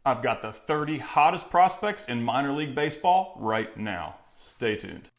I've got the 30 hottest prospects in minor league baseball right now. Stay tuned.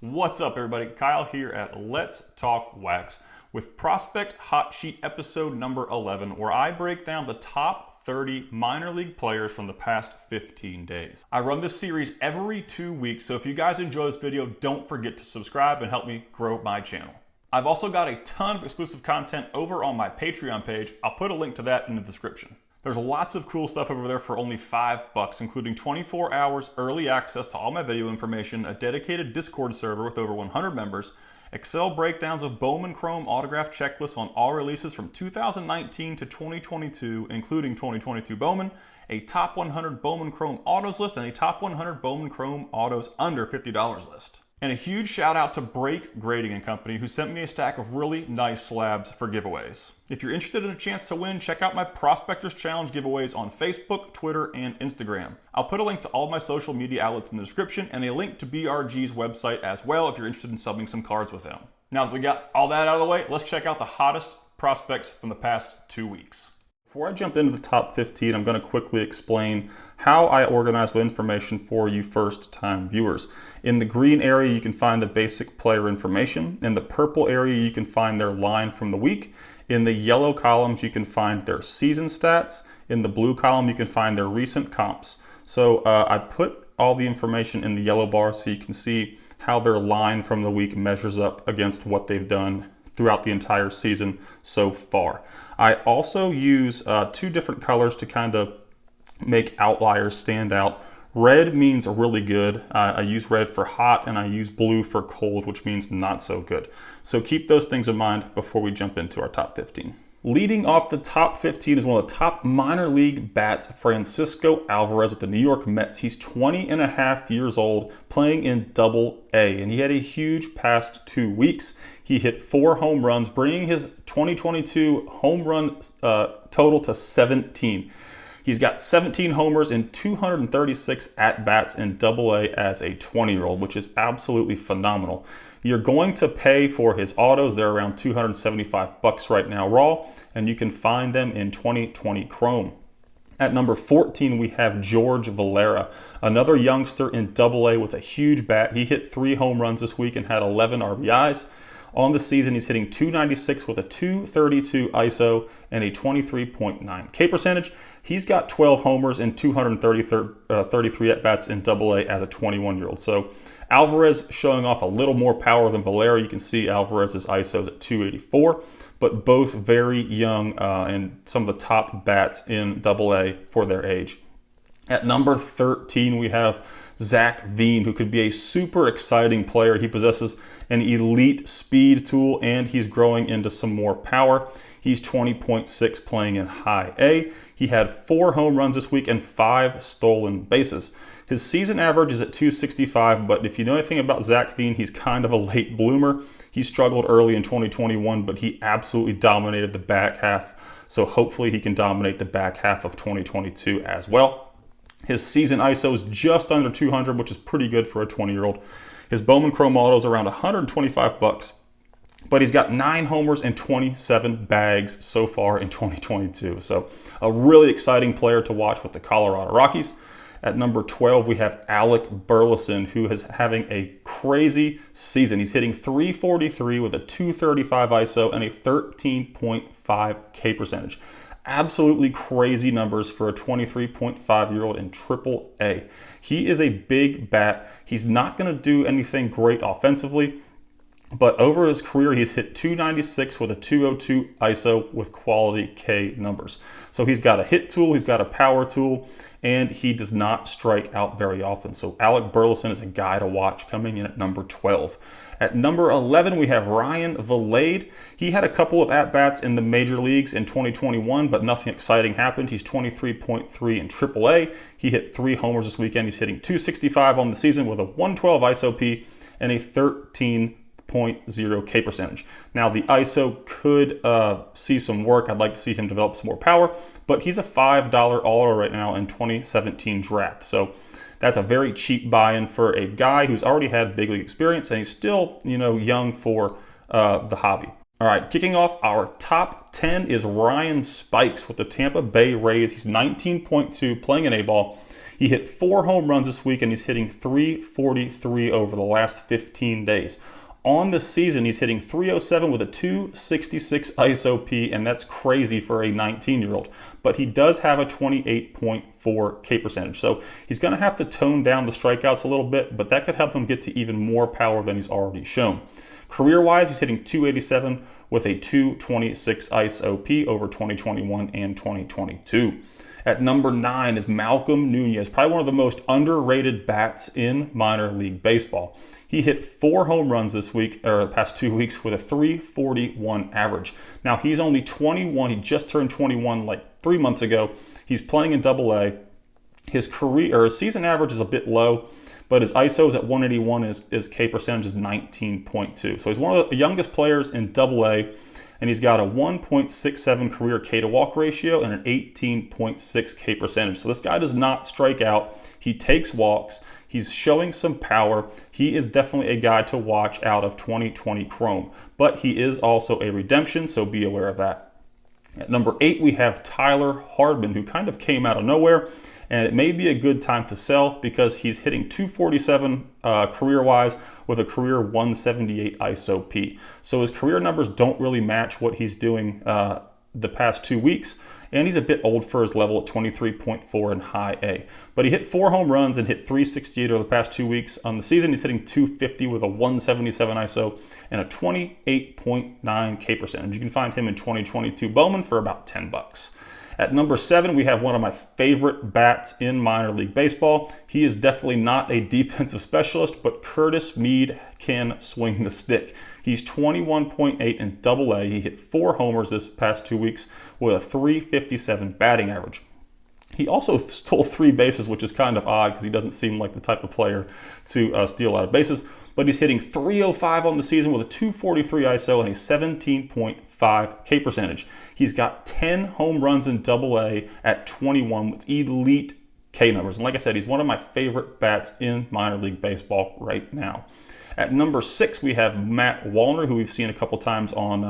What's up, everybody? Kyle here at Let's Talk Wax with Prospect Hot Sheet episode number 11, where I break down the top 30 minor league players from the past 15 days. I run this series every 2 weeks, so if you guys enjoy this video, don't forget to subscribe and help me grow my channel. I've also got a ton of exclusive content over on my Patreon page. I'll put a link to that in the description. There's lots of cool stuff over there for only $5, including 24 hours early access to all my video information, a dedicated Discord server with over 100 members, Excel breakdowns of Bowman Chrome autograph checklists on all releases from 2019 to 2022, including 2022 Bowman, a top 100 Bowman Chrome autos list, and a top 100 Bowman Chrome autos under $50 list. And a huge shout out to Break Grading and Company, who sent me a stack of really nice slabs for giveaways. If you're interested in a chance to win, check out my Prospectors Challenge giveaways on Facebook, Twitter, and Instagram. I'll put a link to all my social media outlets in the description and a link to BRG's website as well if you're interested in subbing some cards with them. Now that we got all that out of the way, let's check out the hottest prospects from the past 2 weeks. Before I jump into the top 15, I'm going to quickly explain how I organize my information for you first-time viewers. In the green area, you can find the basic player information. In the purple area, you can find their line from the week. In the yellow columns, you can find their season stats. In the blue column, you can find their recent comps. So I put all the information in the yellow bar so you can see how their line from the week measures up against what they've done throughout the entire season so far. I also use two different colors to kind of make outliers stand out. Red means really good. I use red for hot, and I use blue for cold, which means not so good. So keep those things in mind before we jump into our top 15. Leading off the top 15 is one of the top minor league bats, Francisco Alvarez with the New York Mets. He's 20 and a half years old, playing in Double-A, and he had a huge past 2 weeks. He hit 4 home runs, bringing his 2022 home run total to 17. He's got 17 homers and 236 at-bats in Double-A as a 20-year-old, which is absolutely phenomenal. You're going to pay for his autos. They're around $275 right now raw, and you can find them in 2020 Chrome. At number 14, we have George Valera, another youngster in Double-A with a huge bat. He hit 3 home runs this week and had 11 RBIs. On the season, he's hitting .296 with a .232 ISO and a 23.9 K percentage. He's got 12 homers and 233 at-bats in Double-A as a 21-year-old. So Alvarez showing off a little more power than Valera. You can see Alvarez's ISO is at 284, but both very young and some of the top bats in Double-A for their age. At number 13, we have Zach Veen, who could be a super exciting player. He possesses an elite speed tool, and he's growing into some more power. He's 20.6 playing in High A. He had 4 home runs this week and 5 stolen bases. His season average is at 265, but if you know anything about Zach Veen, he's kind of a late bloomer. He struggled early in 2021, but he absolutely dominated the back half. So hopefully he can dominate the back half of 2022 as well. His season ISO is just under 200, which is pretty good for a 20-year-old. His Bowman Chrome auto is around $125, but he's got 9 homers and 27 bags so far in 2022. So a really exciting player to watch with the Colorado Rockies. At number 12, we have Alec Burleson, who is having a crazy season. He's hitting .343 with a .235 ISO and a 13.5 K percentage. Absolutely crazy numbers for a 23.5-year-old in Triple-A. He is a big bat. He's not going to do anything great offensively, but over his career, he's hit .296 with a .202 ISO with quality K numbers. So he's got a hit tool, he's got a power tool, and he does not strike out very often. So Alec Burleson is a guy to watch coming in at number 12. At number 11, we have Ryan Vilade. He had a couple of at-bats in the major leagues in 2021, but nothing exciting happened. He's 23.3 in Triple-A. He hit 3 homers this weekend. He's hitting .265 on the season with a 112 ISO-P and a 13.0 K percentage. Now, the ISO could see some work. I'd like to see him develop some more power, but he's a $5 auto right now in 2017 draft. So that's a very cheap buy-in for a guy who's already had big league experience, and he's still, young for the hobby. All right, kicking off our top 10 is Ryan Spikes with the Tampa Bay Rays. He's 19.2, playing an A-ball. He hit 4 home runs this week, and he's hitting .343 over the last 15 days. On the season, he's hitting .307 with a .266 ISOP, and that's crazy for a 19-year-old. But he does have a 28.4 K percentage, so he's going to have to tone down the strikeouts a little bit, but that could help him get to even more power than he's already shown. Career-wise, he's hitting .287 with a .226 ISOP over 2021 and 2022. At number 9 is Malcolm Nunez, probably one of the most underrated bats in minor league baseball. He hit 4 home runs this week, or the past 2 weeks, with a .341 average. Now, he's only 21. He just turned 21 like 3 months ago. He's playing in Double-A. His season average is a bit low, but his ISO is at 181. His K percentage is 19.2. So he's one of the youngest players in Double-A, and he's got a 1.67 career K to walk ratio and an 18.6 K percentage. So this guy does not strike out. He takes walks. He's showing some power. He is definitely a guy to watch out of 2020 Chrome, but he is also a redemption, so be aware of that. At number 8, we have Tyler Hardman, who kind of came out of nowhere, and it may be a good time to sell because he's hitting .247 career-wise with a career 178 ISOP. So his career numbers don't really match what he's doing the past 2 weeks, and he's a bit old for his level at 23.4 in high A. But he hit 4 home runs and hit .368 over the past 2 weeks. On the season, he's hitting .250 with a 177 ISO and a 28.9 K percentage. You can find him in 2022 Bowman for about $10. At number 7, we have one of my favorite bats in minor league baseball. He is definitely not a defensive specialist, but Curtis Mead can swing the stick. He's 21.8 in Double-A. He hit 4 homers this past 2 weeks with a .357 batting average. He also stole 3 bases, which is kind of odd because he doesn't seem like the type of player to steal a lot of bases. But he's hitting .305 on the season with a .243 ISO and a 17.5 K percentage. He's got 10 home runs in Double-A at 21 with elite K numbers. And like I said, he's one of my favorite bats in minor league baseball right now. At number 6, we have Matt Wallner, who we've seen a couple times on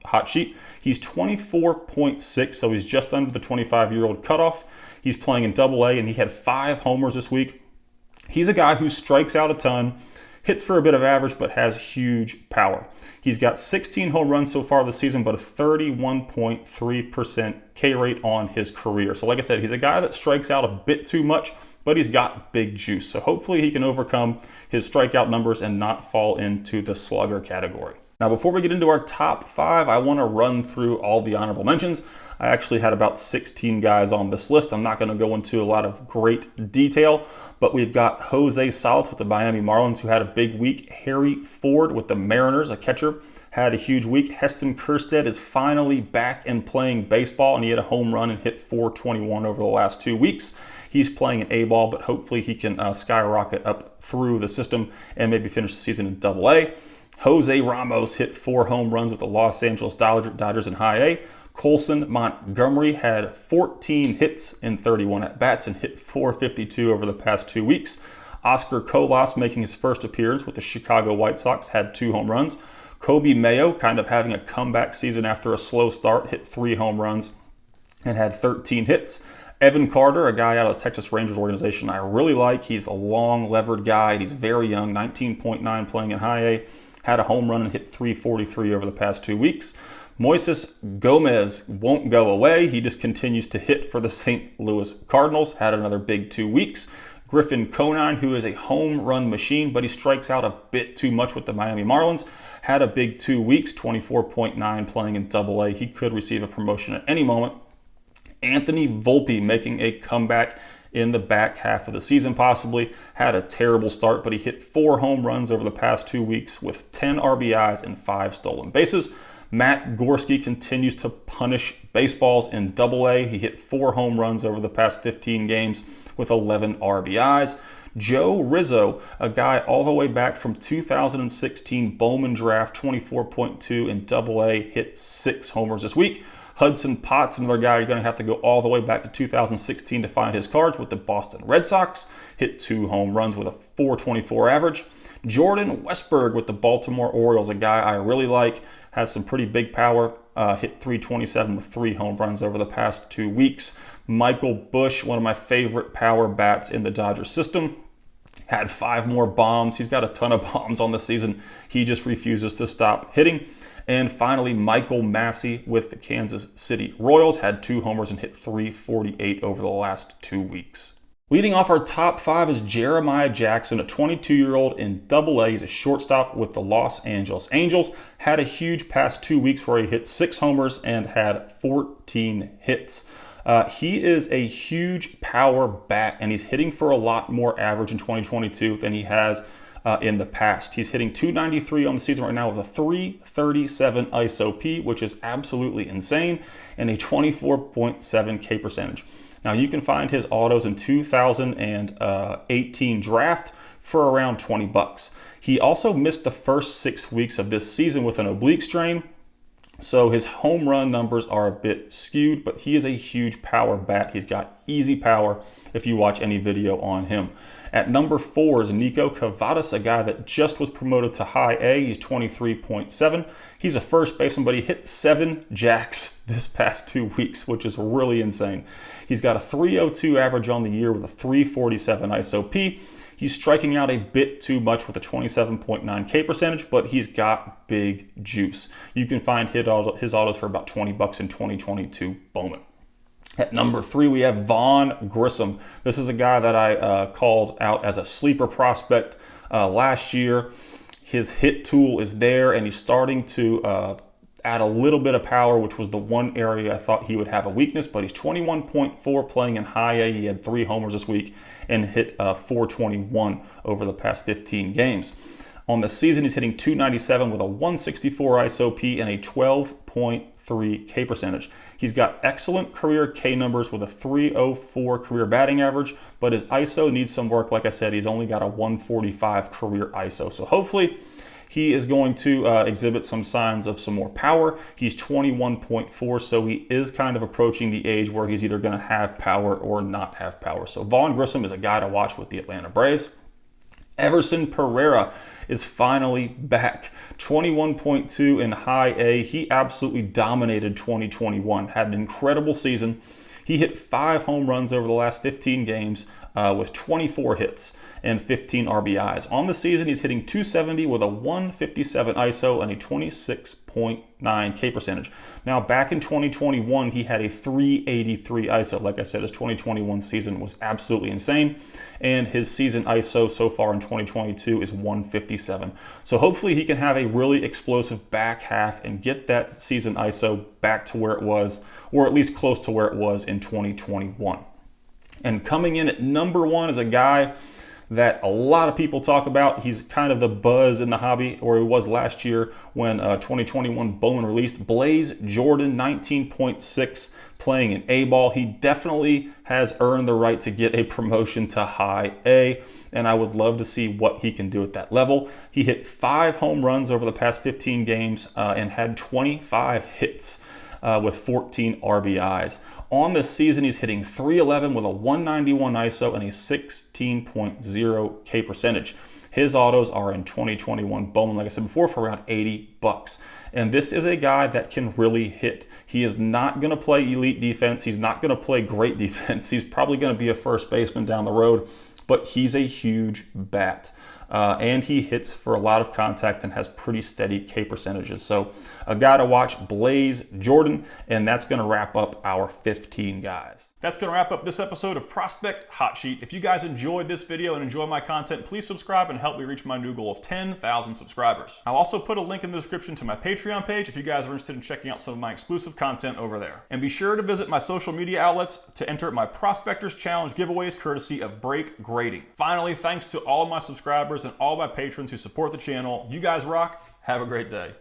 Hot Sheet. He's 24.6, so he's just under the 25-year-old cutoff. He's playing in Double-A, and he had 5 homers this week. He's a guy who strikes out a ton, hits for a bit of average, but has huge power. He's got 16 home runs so far this season, but a 31.3% K rate on his career. So like I said, he's a guy that strikes out a bit too much, but he's got big juice. So hopefully he can overcome his strikeout numbers and not fall into the slugger category. Now, before we get into our top 5, I want to run through all the honorable mentions. I actually had about 16 guys on this list. I'm not going to go into a lot of great detail, but we've got Jose Salas with the Miami Marlins, who had a big week. Harry Ford with the Mariners, a catcher, had a huge week. Heston Kjerstad is finally back and playing baseball, and he had a home run and hit .421 over the last 2 weeks. He's playing an A-ball, but hopefully he can skyrocket up through the system and maybe finish the season in Double-A. Jose Ramos hit 4 home runs with the Los Angeles Dodgers in high A. Colson Montgomery had 14 hits in 31 at-bats and hit .452 over the past 2 weeks. Oscar Colas, making his first appearance with the Chicago White Sox, had 2 home runs. Kobe Mayo, kind of having a comeback season after a slow start, hit 3 home runs and had 13 hits. Evan Carter, a guy out of the Texas Rangers organization I really like. He's a long, levered guy. He's very young, 19.9, playing in high A. Had a home run and hit .343 over the past 2 weeks. Moises Gomez won't go away. He just continues to hit for the St. Louis Cardinals. Had another big 2 weeks. Griffin Conine, who is a home run machine, but he strikes out a bit too much with the Miami Marlins. Had a big 2 weeks, 24.9, playing in Double-A. He could receive a promotion at any moment. Anthony Volpe making a comeback in the back half of the season possibly. Had a terrible start, but he hit 4 home runs over the past 2 weeks with 10 RBIs and 5 stolen bases. Matt Gorski continues to punish baseballs in Double-A. He hit 4 home runs over the past 15 games with 11 RBIs. Joe Rizzo, a guy all the way back from 2016 Bowman draft, 24.2 in Double-A, hit 6 homers this week. Hudson Potts, another guy you're going to have to go all the way back to 2016 to find his cards with the Boston Red Sox. Hit 2 home runs with a .424 average. Jordan Westburg with the Baltimore Orioles, a guy I really like. has some pretty big power, hit 327 with 3 home runs over the past 2 weeks. Michael Busch, one of my favorite power bats in the Dodgers system, had 5 more bombs. He's got a ton of bombs on the season. He just refuses to stop hitting. And finally, Michael Massey with the Kansas City Royals had 2 homers and hit 348 over the last 2 weeks. Leading off our top 5 is Jeremiah Jackson, a 22-year-old in Double-A. He's a shortstop with the Los Angeles Angels. Had a huge past 2 weeks where he hit 6 homers and had 14 hits. He is a huge power bat, and he's hitting for a lot more average in 2022 than he has in the past. He's hitting 293 on the season right now with a 337 ISO-P, which is absolutely insane, and a 24.7 K percentage. Now, you can find his autos in 2018 draft for around $20. He also missed the first 6 weeks of this season with an oblique strain, so his home run numbers are a bit skewed, but he is a huge power bat. He's got easy power if you watch any video on him. At number 4 is Nico Cavadas, a guy that just was promoted to high A. He's 23.7. He's a first baseman, but he hit 7 jacks this past 2 weeks, which is really insane. He's got a 302 average on the year with a 347 ISO-P. He's striking out a bit too much with a 27.9 K percentage, but he's got big juice. You can find his autos for about $20 in 2022 Bowman. At number 3, we have Vaughn Grissom. This is a guy that I called out as a sleeper prospect last year. His hit tool is there, and he's starting to add a little bit of power, which was the one area I thought he would have a weakness, but he's 21.4 playing in high A. He had 3 homers this week and hit 421 over the past 15 games. On the season, he's hitting 297 with a 164 ISO-P and a 12.3 K percentage. He's got excellent career K numbers with a 304 career batting average, but his ISO needs some work. Like I said, he's only got a 145 career ISO. So hopefully he is going to exhibit some signs of some more power. He's 21.4, so he is kind of approaching the age where he's either going to have power or not have power. So Vaughn Grissom is a guy to watch with the Atlanta Braves. Everson Pereira is finally back. 21.2 in high A. He absolutely dominated 2021. Had an incredible season. He hit 5 home runs over the last 15 games with 24 hits and 15 RBIs. On the season, he's hitting 270 with a 157 ISO and a 26.9 K percentage. Now, back in 2021, he had a 383 ISO. Like I said, his 2021 season was absolutely insane, and his season ISO so far in 2022 is 157. So hopefully he can have a really explosive back half and get that season ISO back to where it was, or at least close to where it was in 2021. And coming in at number 1 is a guy that a lot of people talk about. He's kind of the buzz in the hobby, or he was last year when 2021 Bowman released. Blaze Jordan, 19.6, playing in A-ball. He definitely has earned the right to get a promotion to high A, and I would love to see what he can do at that level. He hit 5 home runs over the past 15 games and had 25 hits with 14 RBIs. On the season, he's hitting 311 with a 191 ISO and a 16.0 K percentage. His autos are in 2021 Bowman, like I said before, for around $80. And this is a guy that can really hit. He is not going to play elite defense. He's not going to play great defense. He's probably going to be a first baseman down the road, but he's a huge bat. And he hits for a lot of contact and has pretty steady K percentages. So a guy to watch, Blaze Jordan, and that's going to wrap up our 15 guys. That's going to wrap up this episode of Prospect Hot Sheet. If you guys enjoyed this video and enjoy my content, please subscribe and help me reach my new goal of 10,000 subscribers. I'll also put a link in the description to my Patreon page if you guys are interested in checking out some of my exclusive content over there. And be sure to visit my social media outlets to enter my Prospectors Challenge giveaways courtesy of Break Grading. Finally, thanks to all of my subscribers and all my patrons who support the channel. You guys rock. Have a great day.